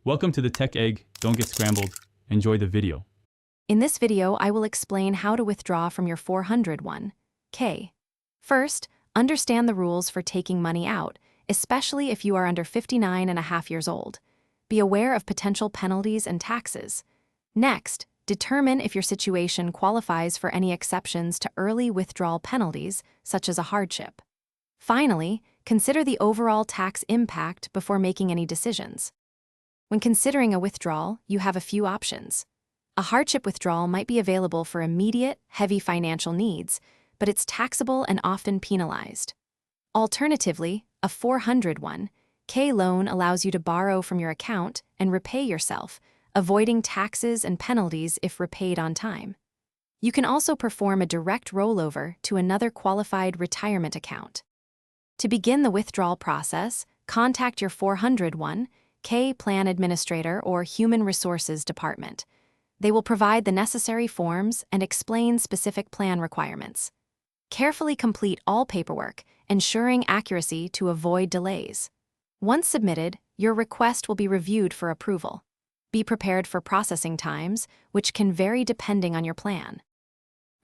Welcome to the Tech Egg. Don't get scrambled. Enjoy the video. In this video, I will explain how to withdraw from your 401k. First, understand the rules for taking money out, especially if you are under 59 and a half years old. Be aware of potential penalties and taxes. Next, determine if your situation qualifies for any exceptions to early withdrawal penalties, such as a hardship. Finally, consider the overall tax impact before making any decisions. When considering a withdrawal, you have a few options. A hardship withdrawal might be available for immediate, heavy financial needs, but it's taxable and often penalized. Alternatively, a 401k loan allows you to borrow from your account and repay yourself, avoiding taxes and penalties if repaid on time. You can also perform a direct rollover to another qualified retirement account. To begin the withdrawal process, contact your 401k plan administrator or Human Resources Department. They will provide the necessary forms and explain specific plan requirements. Carefully complete all paperwork, ensuring accuracy to avoid delays. Once submitted, your request will be reviewed for approval. Be prepared for processing times, which can vary depending on your plan.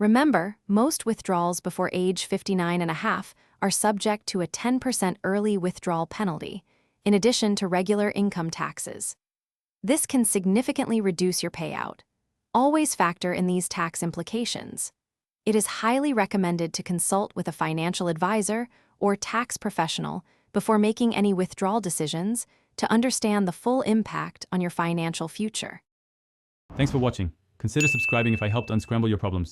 Remember, most withdrawals before age 59 and a half are subject to a 10% early withdrawal penalty, in addition to regular income taxes. This can significantly reduce your payout. Always factor in these tax implications. It is highly recommended to consult with a financial advisor or tax professional before making any withdrawal decisions to understand the full impact on your financial future. Thanks for watching. Consider subscribing if I helped unscramble your problems.